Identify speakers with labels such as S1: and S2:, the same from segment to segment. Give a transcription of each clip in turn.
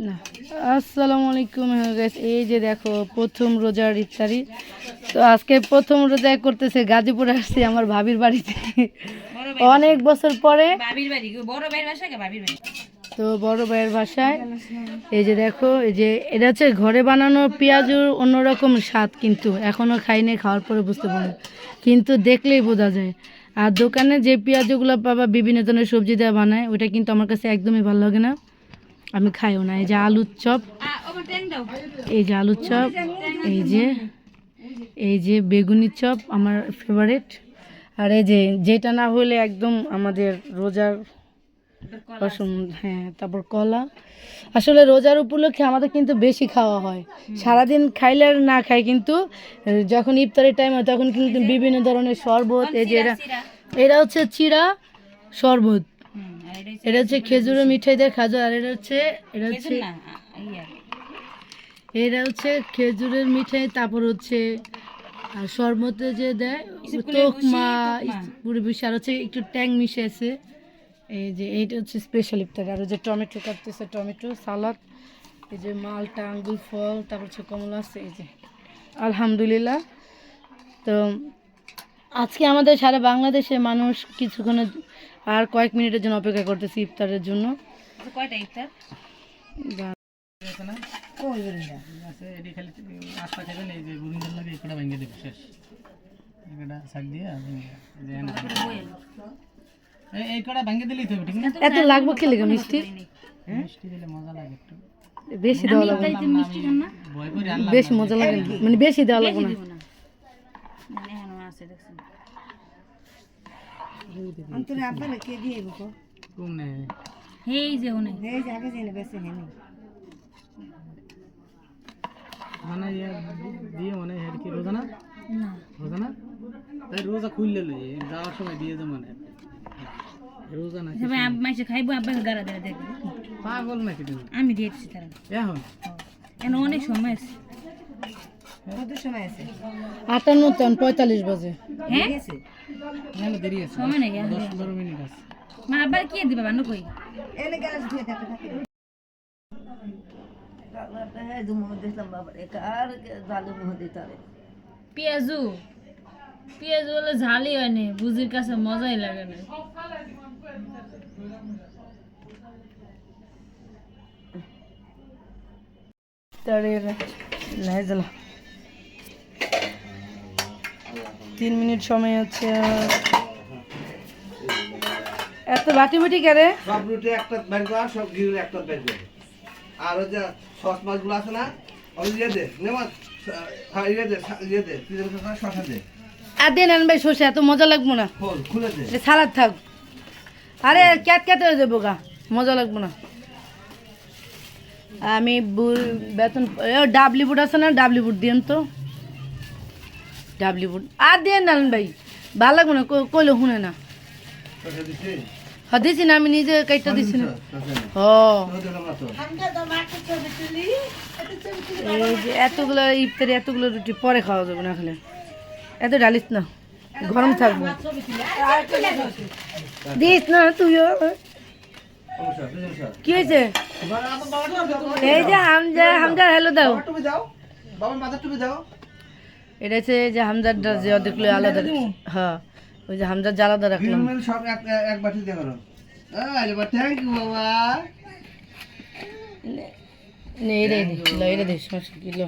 S1: না। আসসালামু আলাইকুম গাইস, এই যে দেখো প্রথম রোজার ইফতারি। তো আজকে প্রথম রোজা করতেছে, গাজীপুরে আসছি আমার ভাবির বাড়িতে অনেক বছর পরে। তো বড় ভাইয়ের বাসায় এই যে দেখো, এই যে এটা হচ্ছে ঘরে বানানো পেঁয়াজুর অন্যরকম স্বাদ, কিন্তু এখনও খাইনি, খাওয়ার পরে বুঝতে পারবো, কিন্তু দেখলেই বোঝা যায়। আর দোকানে যে পেঁয়াজগুলো পাবা বিভিন্ন ধরনের সবজি দেওয়া বানায়, ওইটা কিন্তু আমার কাছে একদমই ভালো লাগে না, আমি খাইও না। এই যে আলুর চপ, এই যে আলুর চপ, এই যে বেগুনি চপ আমার ফেভারিট। আর এই যে যেটা না হলে একদম আমাদের রোজার হ্যাঁ, তারপর কলা। আসলে রোজার উপলক্ষে আমাদের কিন্তু বেশি খাওয়া হয়, সারাদিন খাইলে আর না খাই, কিন্তু যখন ইফতারের টাইম হয় তখন কিন্তু বিভিন্ন ধরনের শরবত, এই যে এরা হচ্ছে চিড়া শরবত, এটা হচ্ছে খেজুরের মিঠাই দিয়ে খাজা, আর এটা হচ্ছে খেজুরের মিঠাই, তারপর হচ্ছে আর শরবতে যে দেয় তোকমা পুরো বিষয়, আর হচ্ছে একটু ট্যাং মিশিয়েছে। এই যে এইটা হচ্ছে স্পেশাল ইফতার। আর যে টমেটো কাটতেছে, টমেটো সালাদ, এই যে মালটা, আঙ্গুর ফল, তারপর হচ্ছে কমলা আছে। এই যে আলহামদুলিল্লাহ। তো আজকে আমাদের সারা বাংলাদেশে মানুষ কিছুক্ষণ আর কয়েক মিনিটের জন্য অপেক্ষা করতেছি ইফতারের জন্য। কয়টা ইফতার এত লাগবে খেলে মিষ্টি, বেশি দেওয়া লাগবে, বেশি মজা লাগে না, মানে বেশি দেওয়া লাগবে না।
S2: রোজা খুললে যাওয়ার সময় দিয়ে যে মানে রোজা না খাইবো, পাগল নাকি তুমি? আমি দিয়েছি তারা এখন অনেক সময় আছে, কত সময় আছে?
S1: 58-45 বাজে।
S2: হ্যাঁ দেরি আছে, সময় নেই, 10-15 মিনিট আছে। মা আবার কি দিবা বানু কই এনে গ্যাস দিয়ে থাকে থাকে লাগলাটা হে দুমো দেখলাম বাবা এক আর জালু মুহ দিতারে পেঁয়াজু বলে ঝালই হয় না, বুজির কাছে মজাই লাগে না।
S1: তারে নাই জ্বালা 3 মিনিট সময় হচ্ছে। এত বাটি বাটি কেরে
S3: সব রুটি একটা বের কর, সব ঘিরে একটা বের কর। আর ওই যে সস মাছগুলো আছে না, ওই দিয়ে দে নেমাজ, হ্যাঁ ইয়ে দে তুই শসা দে।
S1: আর দেন আনবে শসা, এত মজা লাগবো না,
S3: খুলে দে,
S1: সালাদ থাক। আরে ক্যাট ক্যাট হয়ে যাবো গা, মজা লাগবো না। আমি বেতন ডাবলি বুট আছে না, ডাবলি বুট দিন তো, ডাবলি বুট আর দিয়ে নান ভাই, ভালো লাগবো না, কইলে শুনে না। হ্যাঁ দিছি না, আমি নিজে কাইটা দিছি না। এই যে এতগুলো ইফতারি, এতগুলো রুটি পরে খাওয়া যাবে না, খেলে এত ডালিস না, গরম থাকবো। দিস না তুইও। কি হয়েছে? এই যে হামজা হ্যালো দাও, এটা হচ্ছে যে হামজার যে দেখলো আলাদা, হ্যাঁ ওই যে হামজার যে আলাদা রাখলাম।
S3: সব এক বাটি দিয়ে করো। থ্যাংক ইউ বাবা।
S1: এটা দে সমস্যা কিলো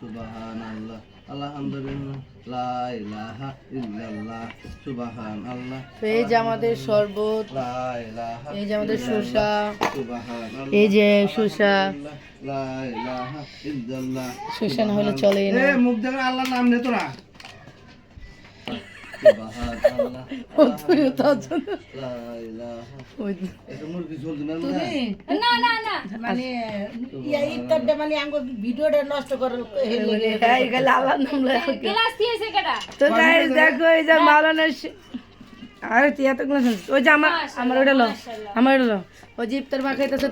S3: সুবহানাল্লাহ আলহামদুলিল্লাহ লা ইলাহা ইল্লাল্লাহ সুবহানাল্লাহ।
S1: এই যে আমাদের শরবত,
S3: লা ইলাহা,
S1: এই যে আমাদের শসা,
S3: সুবহানাল্লাহ,
S1: এই যে শসা,
S3: লা ইলাহা ইল্লাল্লাহ।
S1: শসা না হলে চলে না।
S3: এ মুখ দেখে আল্লাহর নাম নে তোরা।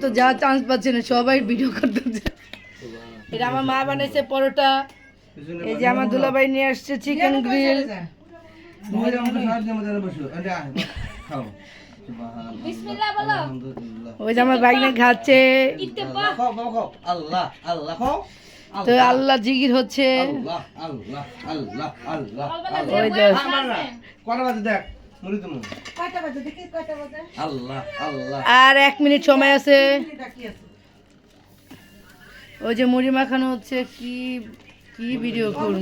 S3: তো যা চান্স পাচ্ছে না, সবাই ভিডিও করতেছে। এটা আমার মা বানাইছে পরোটা, এই যে আমার দুলাভাই নিয়ে আসছে চিকেন গ্রিল, মহিলা আমাদের সাহায্যের মধ্যে বসো খাও বিসমিল্লাহ বলো আলহামদুলিল্লাহ
S1: ওই যে আমার বাইক খাচ্ছে
S3: খাও খাও খাও আল্লাহ আল্লাহ খাও
S1: তো আল্লাহ জিকির হচ্ছে
S3: আল্লাহ আল্লাহ আল্লাহ আল্লাহ
S1: ওই যে
S3: কটা বাজে দেখ মুড়ি তুমি আল্লাহ আল্লাহ
S1: আর 1 মিনিট সময় আছে ওই যে মুড়ি মাখানো হচ্ছে কি কি ভিডিও করুন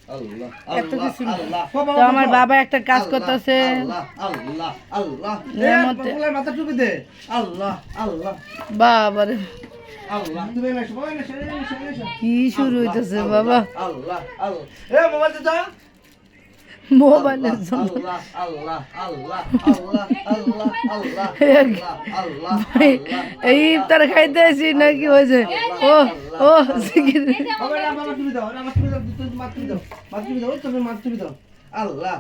S3: আল্লাহ
S1: এত কিছু
S3: আল্লাহ
S1: তো আমার বাবা একটা কাজ করতেছে
S3: আল্লাহ আল্লাহ আল্লাহ
S1: এর মধ্যে
S3: মাথা টুপি দে আল্লাহ আল্লাহ
S1: বাবা রে
S3: আল্লাহ তুমি এসো বাবা এসো এসো
S1: কি শুরু হইতেছে বাবা
S3: আল্লাহ আল্লাহ এ মোবাইল দে তো
S1: মোবাইলের জন্য
S3: আল্লাহ আল্লাহ আল্লাহ আল্লাহ আল্লাহ আল্লাহ আল্লাহ আল্লাহ
S1: এই ইফতার খাইতে আসি নাকি হয়েছে ও ও জিকির
S3: বাবা বাবা তুমি দাও আমার তুমি দাও তুমি মাত তুমি দাও মাত তুমি দাও তুমি মাত তুমি দাও আল্লাহ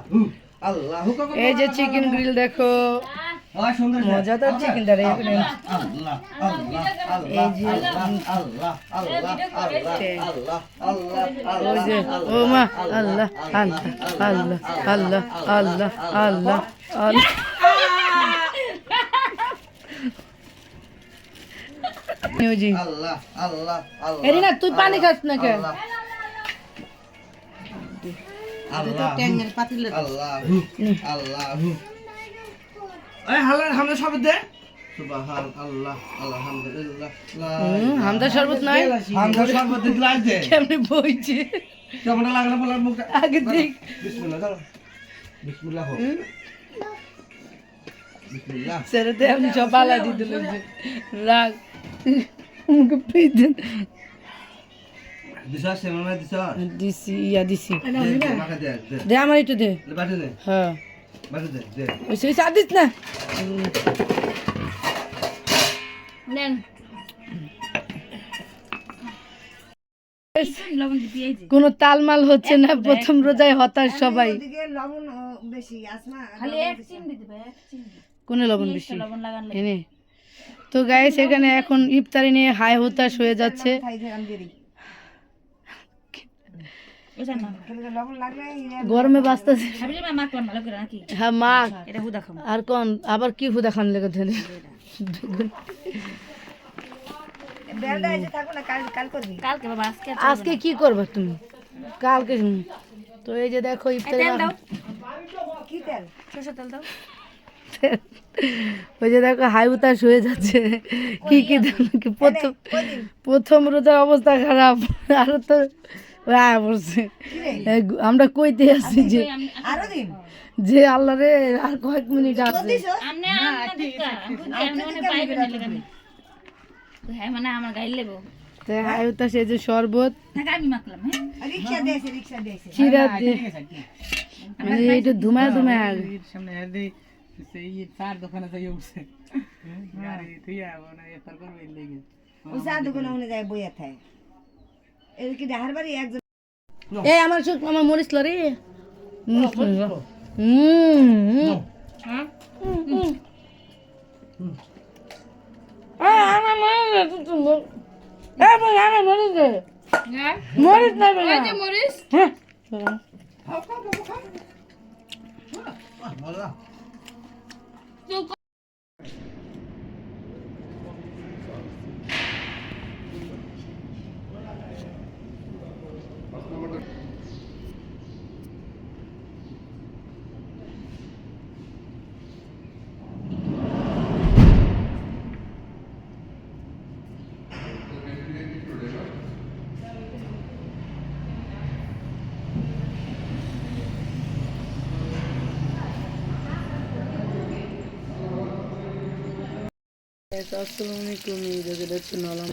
S3: আল্লাহ
S1: এই যে চিকেন গ্রিল দেখো
S3: সুন্দর
S1: মজাদার চিকেন দাঁড়ে এখানে
S3: আল্লাহ আল্লাহ আল্লাহ
S1: এই যে
S3: আল্লাহ আল্লাহ আল্লাহ আল্লাহ
S1: ওই যে ও মা আল্লাহ আল্লাহ আল্লাহ আল্লাহ আল্লাহ আল্লাহ আল্লাহ ওই যে
S3: আল্লাহ আল্লাহ আল্লাহ
S1: এরিনা তুই পানি খাস না কেন
S3: আল্লাহ আল্লাহ আল্লাহ এই হালার হামদা শরবত দে সুবহান আল্লাহ আলহামদুলিল্লাহ
S1: হামদা শরবত নাই
S3: হামদা শরবত দে গ্লাস দে
S1: কেমনে বইছে
S3: কেমন লাগলো বলার মুখ
S1: আগে দেখ
S3: বিসমিল্লাহ চলো বিসমিল্লাহ হোক বিসমিল্লাহ
S1: ছেড়ে দে আমি সব পালা দিয়ে দিলাম যে রাগ মুখে পিছেন
S3: দিশা সেমনা দিশা
S1: দিছি ইয়া দিছি
S3: মাখা দে
S1: দে আমার একটু দে
S3: বাটে দে
S1: হ্যাঁ
S3: বাটে দে দে
S1: ওই সেই সাথ দিস না
S4: নেন
S1: কোন তালমাল হচ্ছে না প্রথম রোজায় হতাশ সবাই
S4: খালি এক চিমড়ি দিবে এক চিমড়ি
S1: কোন লবণ বেশি
S4: লবণ লাগান
S1: এনে তো গাইস এখানে এখন ইফতারি নিয়ে হাই হতাশ হয়ে যাচ্ছে
S4: বুঝছেন না
S1: গরমে বাঁচতেছে
S4: ভাবলি মা কোন ভালো করে নাকি
S1: হ্যাঁ মা
S4: এটা হুদা খাম
S1: আর কোন আবার কি হুদা খান লেগে ধরে
S4: কালকে বাবা আজকে
S1: আজকে কি করবে তুমি কালকে তো এই যে দেখো ইফতারি
S4: তেল দাও কি তেল সরষের তেল দাও
S1: ওই যে দেখো হাই উতাস হয়ে যাচ্ছে কি কি প্রথম প্রথম রোজার অবস্থা খারাপ আরো তো পড়ছে আমরা কইতে আছি যে যে আল্লাহ রে আর কয়েক মিনিট আছে
S4: আমনে আমনে মনে পাইবে না লাগানি তো হ্যাঁ মানে আমার গাইল লেবো
S1: তো হাই উতাস এই যে শরবত
S4: না আমি মাখলাম হ্যাঁ
S2: রিকশা দেছে
S1: চিরা দিয়ে মানে এটা ধুমায় ধুমায় আর
S2: সামনে দেই সেই চার দোকানে যাই উঠছে গাড়ি তুই আবো না এফার করবে লেগে
S5: ওই চা দোকানে উনি যায় বইয়া থাকে এই কি ডাহার বাড়ি একজন
S1: এই আমার আমার মরিস রে মরিস না
S4: মরিস
S3: বলা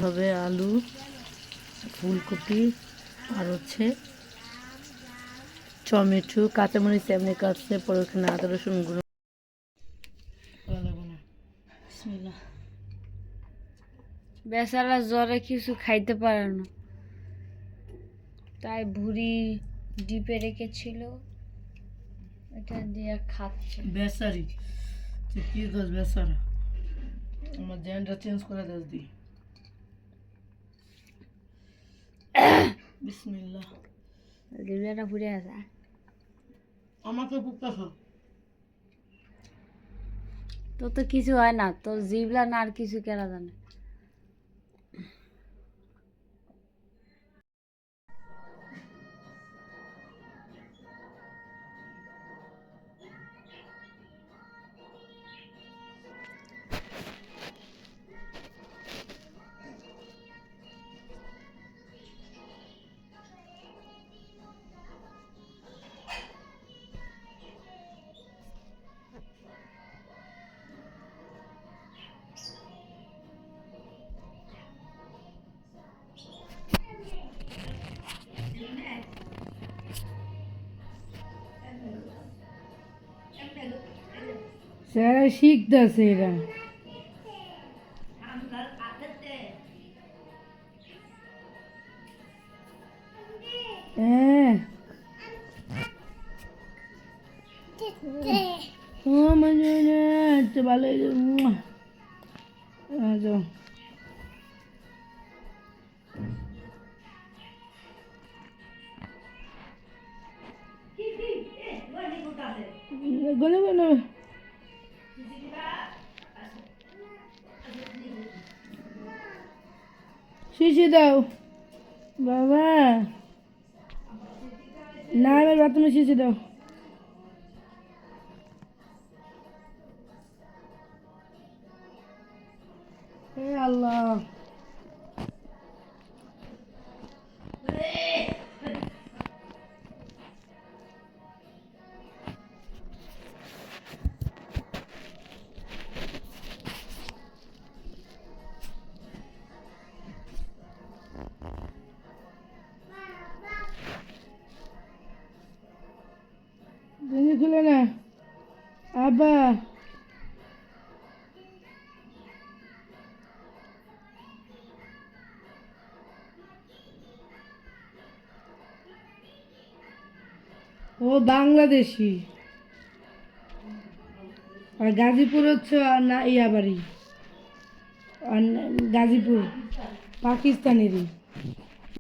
S1: হবে আলু ফুলকপি আর হচ্ছে টমেটো কাঁচামরিচ এমনি কাটছে পরে ওখানে আদা রসুন গুঁড়ো
S4: বেচারা জ্বরে কিছু খাইতে পারে না তাই ভুড়ি ডিপে রেখেছিল এটা দিয়ে খাচ্ছে
S1: বেসারি তুই কি করছ বেসারা আমার জ্যানটা চেঞ্জ করে দাস দি বিসমিল্লাহ
S4: লিবলাটা ঘুরে আসা
S6: তোর তো কিছু হয় না, তোর জিবলা না আর কিছু কেনা জানে।
S1: স্যার শিখতেছে এরা। হ্যাঁ ও মানে আচ্ছা ভালো যাও গলে গলে শিশি দাও বাবা, না এবার বাথরুমে শিশি দাও। হে আল্লাহ, গেঞ্জি খুলে না আব্বা। ও বাংলাদেশি, আর গাজীপুর হচ্ছে আর না ইয়া বাড়ি, আর গাজীপুর পাকিস্তানেরই।